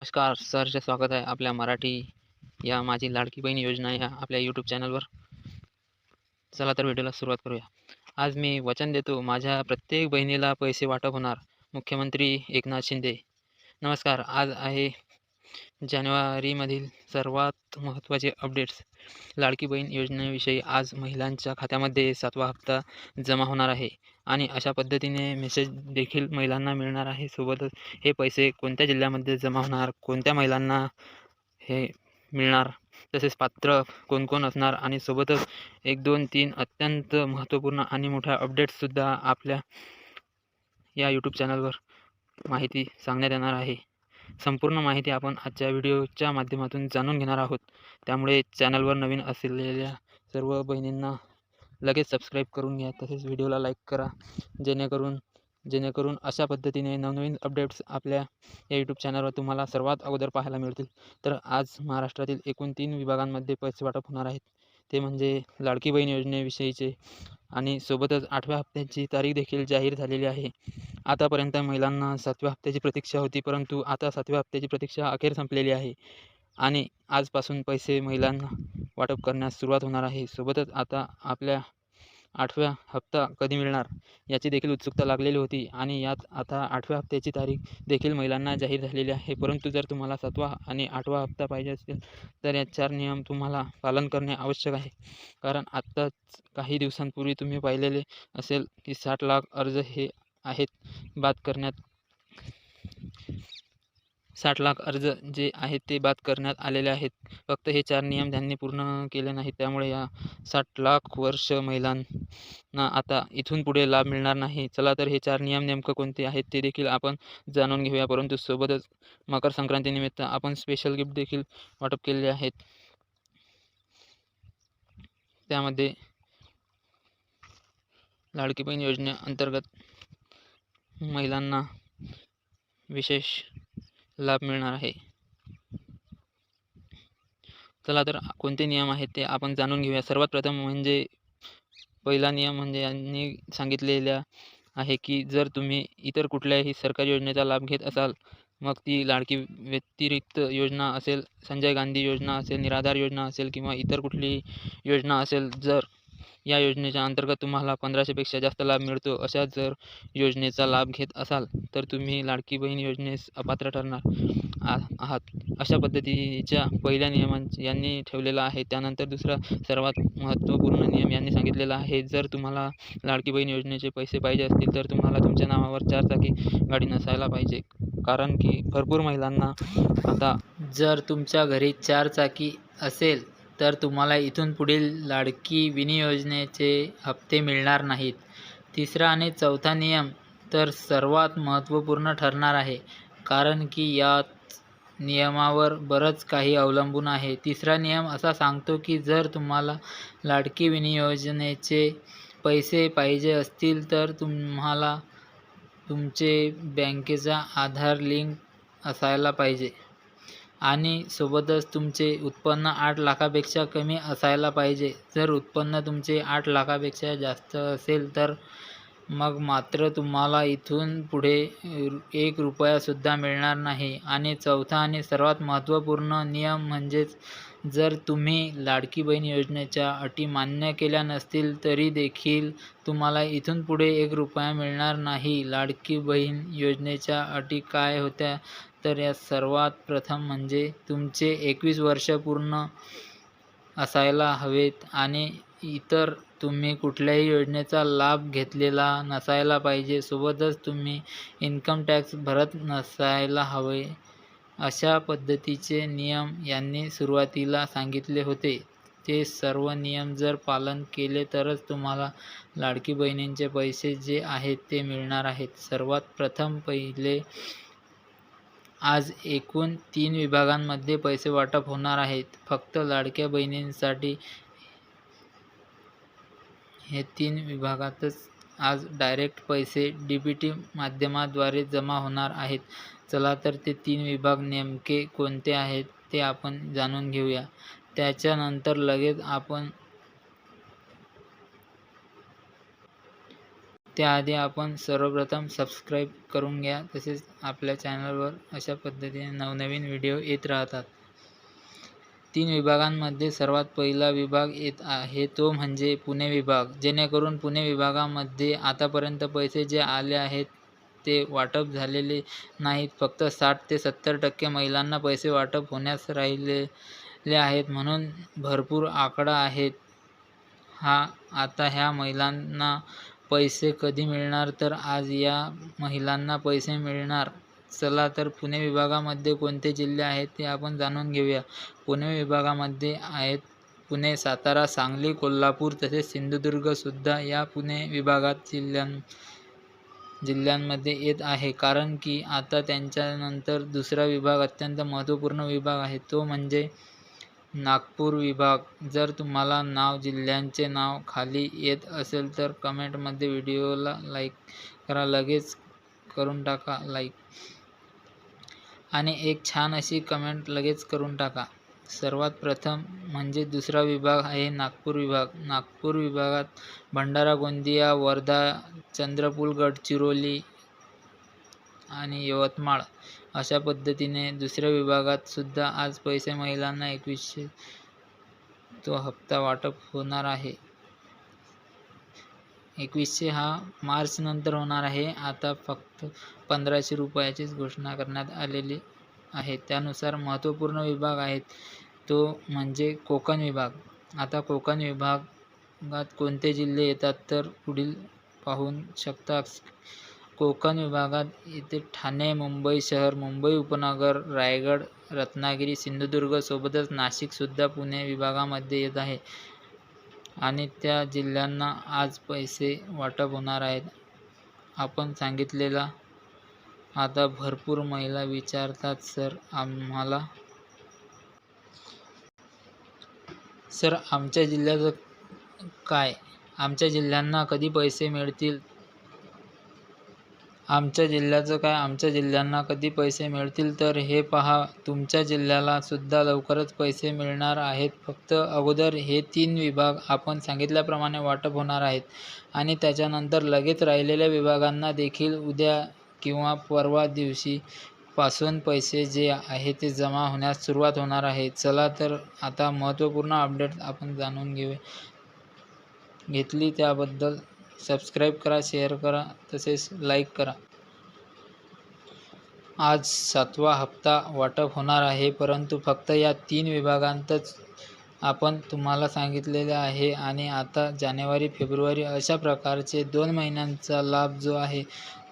नमस्कार सरचे स्वागत आहे आपल्या मराठी या माझी लाडकी बहीण योजना या आपल्या यूट्यूब चॅनलवर. चला तर व्हिडिओला सुरुवात करूया. आज मी वचन देतो माझ्या प्रत्येक बहिणीला पैसे वाटप होणार. मुख्यमंत्री एकनाथ शिंदे. नमस्कार. आज आहे जानेवारीमधील सर्वात महत्त्वाचे अपडेट्स. लाडकी बहीण योजनेविषयी आज महिलांच्या खात्यामध्ये 7वा हप्ता जमा होणार आहे आणि अशा पद्धतीने मेसेज देखील महिलांना मिळणार आहे. सोबतच हे पैसे कोणत्या जिल्ह्यामध्ये जमा होणार, कोणत्या महिलांना हे मिळणार, तसेच पात्र कोण कोण असणार आणि सोबतच 1, 2, 3 अत्यंत महत्त्वपूर्ण आणि मोठ्या अपडेट्ससुद्धा आपल्या या यूट्यूब चॅनलवर माहिती सांगण्यात येणार आहे. संपूर्ण माहिती आपण आजच्या व्हिडिओच्या माध्यमातून जाणून घेणार आहोत. त्यामुळे चॅनलवर नवीन असलेल्या सर्व बहिणींना लगेच सबस्क्राईब करून घ्या. तसेच व्हिडिओला लाईक करा जेणेकरून अशा पद्धतीने नवनवीन अपडेट्स आपल्या या यूट्यूब चॅनलवर तुम्हाला सर्वात अगोदर पाहायला मिळतील. तर आज महाराष्ट्रातील एकूण 3 विभागांमध्ये पैसे वाटप होणार आहेत. ते म्हणजे लाडकी बहीण योजनेविषयीचे आणि सोबतच 8व्या हप्त्याची तारीख देखील जाहीर झालेली आहे. आतापर्यंत महिलांना 7व्या हप्त्याची प्रतीक्षा होती, परंतु आता 7व्या हप्त्याची प्रतीक्षा अखेर संपलेली आहे आणि आजपासून पैसे महिलांना वाटप करण्यास सुरुवात होणार आहे. सोबतच आता आपल्या 8व्या हप्ता कधी मिळणार याची देखील उत्सुकता लागलेली होती आणि यात आता 8व्या हप्त्याची तारीख देखील महिलांना जाहीर झालेली आहे. परंतु जर तुम्हाला 7वा आणि 8वा हप्ता पाहिजे असेल तर या 4 नियम तुम्हाला पालन करणे आवश्यक आहे. कारण आत्ताच काही दिवसांपूर्वी तुम्ही पाहिलेले असेल की 60 लाख अर्ज हे आहेत बाद करण्यात 60 लाख अर्ज जे आहेत ते बाद करण्यात आलेले आहेत. फक्त हे 4 नियम त्यांनी पूर्ण केले नाहीत. त्यामुळे या 60 लाख वर्ष महिलांना आता इथून पुढे लाभ मिळणार नाही. चला तर हे 4 नियम नेमकं कोणते आहेत ते देखील आपण जाणून घेऊया. परंतु सोबतच मकर संक्रांतीनिमित्त आपण स्पेशल गिफ्ट देखील वाटप केलेले आहेत. त्यामध्ये लाडकी बहीण योजनेअंतर्गत महिलांना विशेष लाभ मिळणार आहे. चला तर कोणते नियम आहेत ते आपण जाणून घेऊया. सर्वात प्रथम म्हणजे पहिला नियम म्हणजे यांनी सांगितलेला आहे की जर तुम्ही इतर कुठल्याही सरकारी योजनेचा लाभ घेत असाल, मग ती लाडकी व्यतिरिक्त योजना असेल, संजय गांधी योजना असेल, निराधार योजना असेल किंवा इतर कुठलीही योजना असेल, जर या योजनेच्या अंतर्गत तुम्हाला 1500 पेक्षा जास्त लाभ मिळतो, अशा जर योजनेचा लाभ घेत असाल तर तुम्ही लाडकी बहीण योजनेस अपात्र ठरणार आहात. अशा पद्धतीच्या पहिल्या यांनी ठेवलेला आहे. त्यानंतर दुसरा सर्वात महत्त्वपूर्ण नियम यांनी सांगितलेला आहे, जर तुम्हाला लाडकी बहीण योजनेचे पैसे पाहिजे असतील तर तुम्हाला तुमच्या नावावर 4 चाकी गाडी नसायला पाहिजे. कारण की भरपूर महिलांना आता जर तुमच्या घरी 4 चाकी असेल तर तुम्हाला इथून पुढील लाडकी बहीण योजनेचे हप्ते मिळणार नाहीत. तिसरा आणि चौथा नियम तर सर्वात महत्त्वपूर्ण ठरणार आहे, कारण की यात नियमावर बरंच काही अवलंबून आहे. तिसरा नियम असा सांगतो की जर तुम्हाला लाडकी बहीण योजनेचे पैसे पाहिजे असतील तर तुम्हाला तुमचे बँकेचा आधार लिंक असायला पाहिजे आणि सोबतच तुमचे उत्पन्न 8 लाखापेक्षा कमी असायला पाहिजे. जर उत्पन्न तुमचे 8 लाखापेक्षा जास्त असेल तर मग मात्र तुम्हाला इथून पुढे 1 रुपयासुद्धा मिळणार नाही. आणि चौथा आणि सर्वात महत्त्वपूर्ण नियम म्हणजेच जर तुम्ही लाडकी बहीण योजनेच्या अटी मान्य केल्या नसतील तरी देखील तुम्हाला इथून पुढे 1 रुपया मिळणार नाही. लाडकी बहीण योजनेच्या अटी काय होत्या तर या सर्वात प्रथम म्हणजे तुमचे 21 वर्ष पूर्ण असायला हवेत आणि इतर तुम्ही कुठल्याही योजनेचा लाभ घेतलेला नसायला पाहिजे. सोबतच तुम्ही इन्कम टॅक्स भरत नसायला हवे. अशा पद्धतीचे नियम यांनी सुरुवातीला सांगितले होते. ते सर्व नियम जर पालन केले तरच तुम्हाला लाडकी बहिणींचे पैसे जे आहेत ते मिळणार आहेत. सर्वात प्रथम पहिले आज एकूण 3 विभागांमध्ये पैसे वाटप होणार आहेत. फक्त लाडक्या बहिणींसाठी हे 3 विभागातच आज डायरेक्ट पैसे DBT माध्यमाद्वारे जमा होणार आहेत. चला तर ते 3 विभाग नेमके कोणते आहेत ते आपण जाणून घेऊया. त्याच्यानंतर लगेच आपण त्याआधी आपण सर्वप्रथम सबस्क्राईब करून घ्या. तसेच आपल्या चॅनलवर अशा पद्धतीने नवनवीन व्हिडिओ येत राहतात. 3 विभागांमध्ये सर्वात पहिला विभाग येत आहे तो म्हणजे पुणे विभाग. जेणेकरून पुणे विभागामध्ये आतापर्यंत पैसे जे आले आहेत ते वाटप झालेले नाहीत. फक्त 60 ते 70% महिलांना पैसे वाटप होण्यास राहिलेले आहेत. म्हणून भरपूर आकडा आहे हा. आता ह्या महिलांना पैसे कधी मिळणार, तर आज या महिलांना पैसे मिळणार. चला तर पुणे विभागामध्ये कोणते जिल्हे आहेत ते आपण जाणून घेऊया. पुणे विभागामध्ये आहेत पुणे, सातारा, सांगली, कोल्हापूर तसेच सिंधुदुर्ग सुद्धा या पुणे विभागात जिल्ह्यांमध्ये येत आहे. कारण की आता त्यांच्यानंतर दुसरा विभाग अत्यंत महत्त्वपूर्ण विभाग आहे तो म्हणजे नागपूर विभाग. जर तुम्हाला जिल्ह्यांचे नाव खाली येत असेल तर कमेंटमध्ये व्हिडिओला लाईक करा. लगेच करून टाका लाईक आणि एक छान अशी कमेंट लगेच करून टाका. सर्वात प्रथम म्हणजे दुसरा विभाग आहे नागपूर विभाग. नागपूर विभागात भंडारा, गोंदिया, वर्धा, चंद्रपूर, गडचिरोली आणि यवतमाळ अशा पद्धतीने दुसऱ्या विभागात सुद्धा आज पैसे महिलांना 2100 तो हप्ता वाटप होणार आहे. 2100 हा मार्च नंतर होणार आहे. आता फक्त 1500 रुपयाचीच घोषणा करण्यात आलेली आहे. त्यानुसार महत्त्वपूर्ण विभाग आहेत तो म्हणजे कोकण विभाग. आता कोकण विभागात कोणते जिल्हे येतात तर पुढील पाहू शकता. कोकण विभागात येथे ठाणे, मुंबई शहर, मुंबई उपनगर, रायगड, रत्नागिरी, सिंधुदुर्ग सोबतच नाशिक सुद्धा पुणे विभागामध्ये येत आहे आणि त्या जिल्ह्यांना आज पैसे वाटप होणार आहेत. आपण सांगितलेला आता भरपूर महिला विचारतात, सर आमच्या जिल्ह्याचं काय? आमच्या जिल्ह्यांना कधी पैसे मिळतील? आमच्या जिल्ह्यांना कधी पैसे मिळतील? तर हे पहा, तुमच्या जिल्ह्याला सुद्धा लवकरच पैसे मिळणार आहेत. फक्त अगोदर हे 3 विभाग आपण सांगितल्याप्रमाणे वाटप होणार आहेत आणि त्याच्यानंतर लगेच राहिलेल्या विभागांना देखील उद्या किंवा परवा दिवशी पासून पैसे जे आहे ते जमा होण्यास सुरुवात होणार आहे. चला तर आता महत्त्वपूर्ण अपडेट आपण जाणून घेतली. त्याबद्दल सबस्क्राईब करा, शेअर करा, तसेच लाईक करा. आज 7वा हप्ता वाटप होणार आहे, परंतु फक्त या 3 विभागांतच आपण तुम्हाला सांगितलेले आहे आणि आता जानेवारी, फेब्रुवारी अशा प्रकारचे 2 महिन्यांचा लाभ जो आहे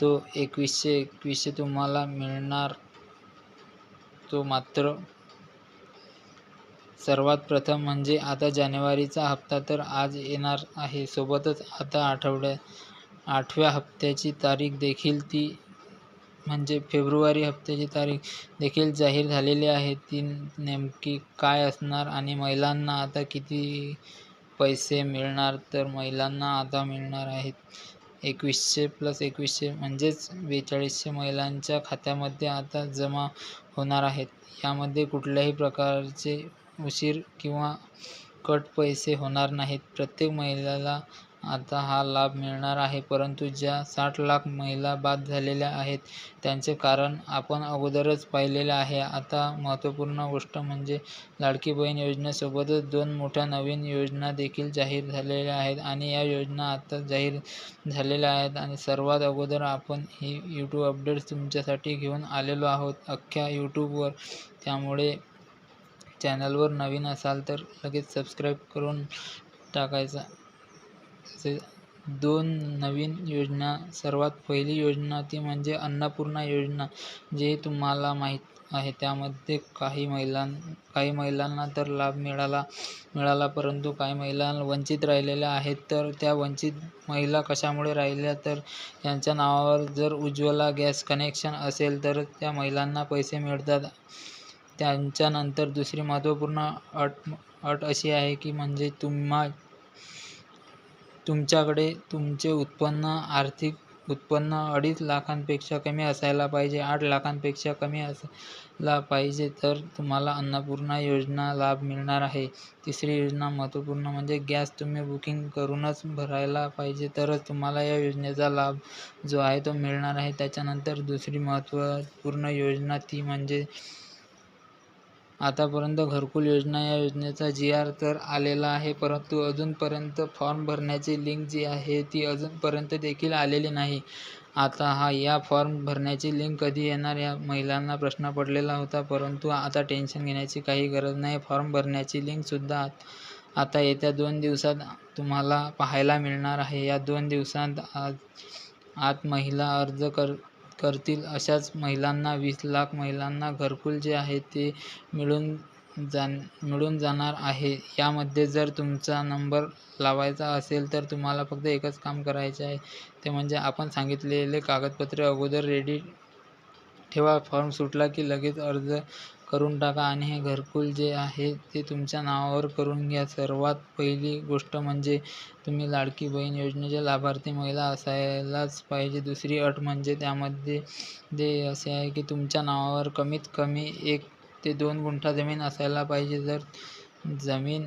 तो 2100 तुम्हाला मिळणार. तो मात्र सर्वात प्रथम म्हणजे आता जानेवारीचा हप्ता तर आज येणार आहे. सोबतच आता 8व्या हप्त्याची तारीख देखील ती म्हणजे फेब्रुवारी हप्त्याची तारीख देखील जाहीर झालेली आहे. ती नेमकी काय असणार आणि महिलांना आता किती पैसे मिळणार, तर महिलांना आता मिळणार आहेत 2100 + 2100 म्हणजेच 4200 महिलांच्या खात्यामध्ये आता जमा होणार आहेत. यामध्ये कुठल्याही प्रकारचे उशीर किंवा कट पैसे होणार नाहीत. प्रत्येक महिलेला आता हा लाभ मिळणार आहे. परंतु ज्या 60 लाख महिला बाद झालेल्या आहेत त्यांचे कारण आपण अगोदरच पाहिलेले आहे. आता महत्त्वपूर्ण गोष्ट म्हणजे लाडकी बहीण योजनेसोबतच 2 मोठ्या नवीन योजना देखील जाहीर झालेल्या आहेत आणि या योजना आता जाहीर झालेल्या आहेत आणि सर्वात अगोदर आपण ही YouTube अपडेट्स तुमच्यासाठी घेऊन आलेलो आहोत अख्ख्या YouTubeवर. त्यामुळे चॅनलवर नवीन असाल तर लगेच सबस्क्राईब करून टाकायचा. 2 नवीन योजना. सर्वात पहिली योजना ती म्हणजे अन्नपूर्णा योजना, जे तुम्हाला माहीत आहे. त्यामध्ये काही महिलांना तर लाभ मिळाला, परंतु काही महिला वंचित राहिलेल्या आहेत. तर त्या वंचित महिला कशामुळे राहिल्या, तर यांच्या नावावर जर उज्ज्वला गॅस कनेक्शन असेल तर त्या महिलांना पैसे मिळतात. त्यांच्यानंतर दुसरी महत्त्वपूर्ण अट अशी आहे की म्हणजे तुमच्याकडे तुमचे उत्पन्न आर्थिक उत्पन्न 2.5 लाखांपेक्षा कमी असायला पाहिजे, 8 लाखांपेक्षा कमी असायला पाहिजे, तर तुम्हाला अन्नपूर्णा योजना लाभ मिळणार आहे. तिसरी योजना महत्त्वपूर्ण म्हणजे गॅस तुम्ही बुकिंग करूनच भरायला पाहिजे, तरच तुम्हाला या योजनेचा लाभ जो आहे तो मिळणार आहे. त्याच्यानंतर दुसरी महत्त्वपूर्ण योजना ती म्हणजे आतापर्यंत घरकुल योजना या योजनेचा जी.आर. तर आलेला आहे, परंतु अजूनपर्यंत फॉर्म भरण्याची लिंक जी आहे ती अजूनपर्यंत देखील आलेली नाही. आता या फॉर्म भरण्याची लिंक कधी येणार या महिलांना प्रश्न पडलेला होता, परंतु आता टेन्शन घेण्याची काही गरज नाही. फॉर्म भरण्याची लिंकसुद्धा आता येत्या 2 दिवसात तुम्हाला पाहायला मिळणार आहे. या 2 दिवसांत आत महिला अर्ज करतील. अशाच महिलांना 20 लाख महिलांना घरकुल जे आहे ते मिळून जाणार आहे. यामध्ये जर तुमचा नंबर लावायचा असेल तर तुम्हाला फक्त एकच काम करायचे आहे, ते म्हणजे आपण सांगितलेले कागदपत्रे अगोदर रेडी ठेवा. फॉर्म सुटला की लगेच अर्ज करून टाका आणि हे घरकुल जे आहे ते तुमच्या नावावर करून घ्या. सर्वात पहिली गोष्ट म्हणजे तुम्ही लाडकी बहीण योजनेचे लाभार्थी महिला असायलाच पाहिजे. दुसरी अट म्हणजे त्यामध्ये असे आहे की तुमच्या नावावर कमीत कमी 1 ते 2 गुंठा जमीन असायला पाहिजे. जर जमीन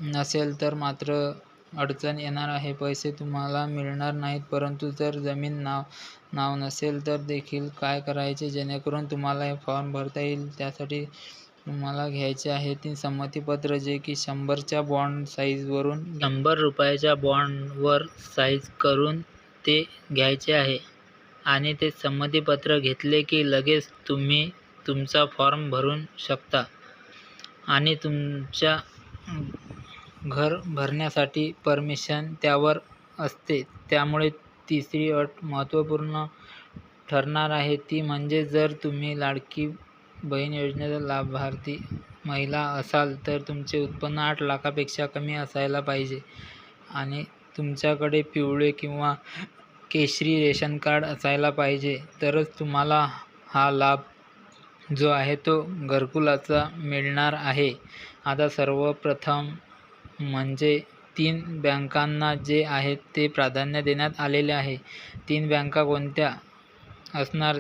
नसेल तर मात्र अडचण येणार आहे, पैसे तुम्हाला मिळणार नाहीत. परंतु जर जमीन नाव नसेल तर देखील काय करायचे जेणेकरून तुम्हाला हे फॉर्म भरता येईल, त्यासाठी तुम्हाला घ्यायचे आहे ते संमतीपत्र, जे की 100च्या बॉन्ड साईजवरून 100 रुपयाच्या बॉन्डवर साईज करून ते घ्यायचे आहे. आणि ते संमतीपत्र घेतले की लगेच तुम्ही तुमचा फॉर्म भरून शकता आणि तुमच्या घर भरण्यासाठी परमिशन त्यावर असते. त्यामुळे तिसरी अट महत्त्वपूर्ण ठरणार आहे, ती म्हणजे जर तुम्ही लाडकी बहीण योजनेचा लाभार्थी महिला असाल तर तुमचे उत्पन्न 8 लाखापेक्षा कमी असायला पाहिजे आणि तुमच्याकडे पिवळे किंवा केशरी रेशन कार्ड असायला पाहिजे, तरच तुम्हाला हा लाभ जो आहे तो घरकुलाचा मिळणार आहे. आता सर्वप्रथम म्हणजे 3 बँकांना जे आहे ते प्राधान्य देण्यात आलेले आहे. 3 बँका कोणत्या असणार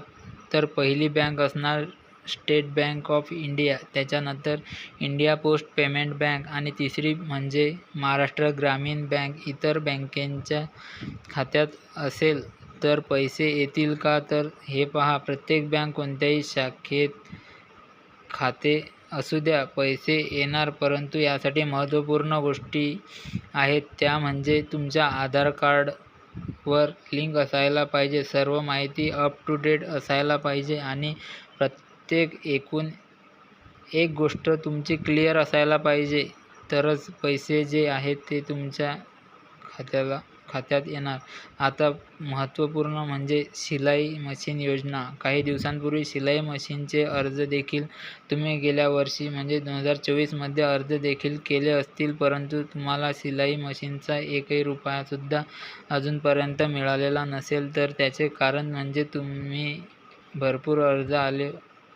तर पहिली बँक असणार स्टेट बँक ऑफ इंडिया, त्याच्यानंतर इंडिया पोस्ट पेमेंट बँक आणि तिसरी म्हणजे महाराष्ट्र ग्रामीण बँक. इतर बँकेच्या खात्यात असेल तर पैसे येतील का, तर हे पहा. प्रत्येक बँक कोणत्याही शाखेत खाते असू द्या, पैसे येणार, परंतु यासाठी महत्त्वपूर्ण गोष्टी आहेत, त्या म्हणजे तुमच्या आधार कार्डवर लिंक असायला पाहिजे, सर्व माहिती अप टू डेट असायला पाहिजे आणि एकूण एक गोष्ट तुमची क्लिअर असायला पाहिजे, तरच पैसे जे आहेत ते तुमच्या खात्यात येणार. आता महत्त्वपूर्ण म्हणजे शिलाई मशीन योजना. काही दिवसांपूर्वी शिलाई मशीनचे अर्ज देखील तुम्ही गेल्या वर्षी म्हणजे 2024मध्ये अर्ज देखील केले असतील, परंतु तुम्हाला शिलाई मशीनचा 1ही रुपयासुद्धा अजूनपर्यंत मिळालेला नसेल, तर त्याचे कारण म्हणजे तुम्ही भरपूर अर्ज आले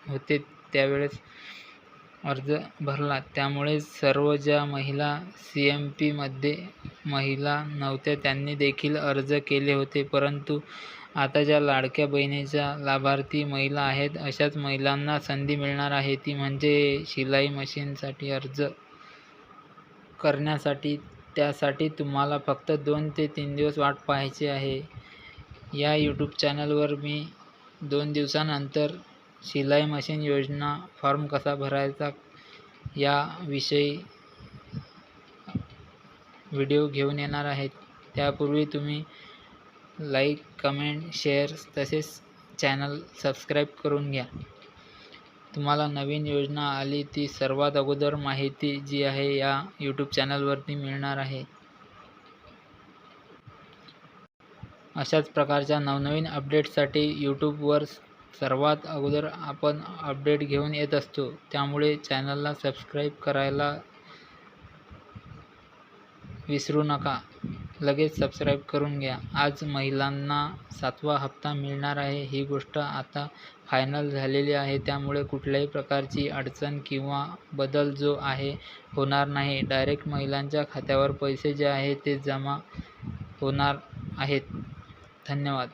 होते त्यावेळेस अर्ज भरला, त्यामुळे सर्व ज्या महिला CMPमध्ये महिला नव्हत्या त्यांनी देखील अर्ज केले होते. परंतु आता ज्या लाडक्या बहिणीच्या लाभार्थी महिला आहेत अशाच महिलांना संधी मिळणार आहे, ती म्हणजे शिलाई मशीनसाठी अर्ज करण्यासाठी. त्यासाठी तुम्हाला फक्त 2 ते 3 दिवस वाट पाहायची आहे. या यूट्यूब चॅनलवर मी 2 दिवसानंतर शिलाई मशीन योजना फॉर्म कसा भरायचा याविषयी व्हिडिओ घेऊन येणार आहे. त्यापूर्वी तुम्ही लाईक, कमेंट, शेअर तसेच चॅनल सबस्क्राईब करून घ्या. तुम्हाला नवीन योजना आली ती सर्वात अगोदर माहिती जी आहे या यूट्यूब चॅनलवरती मिळणार आहे. अशाच प्रकारच्या नवनवीन अपडेट्ससाठी यूट्यूबवर सर्वात अगोदर आपण अपडेट घेऊन येत असतो, त्यामुळे चॅनलला सबस्क्राईब करायला विसरू नका. लगेच सबस्क्राईब करून घ्या. आज महिलांना 7वा हप्ता मिळणार आहे, ही गोष्ट आता फायनल झालेली आहे, त्यामुळे कुठल्याही प्रकारची अडचण किंवा बदल जो आहे होणार नाही. डायरेक्ट महिलांच्या खात्यावर पैसे जे आहे ते जमा होणार आहेत. धन्यवाद.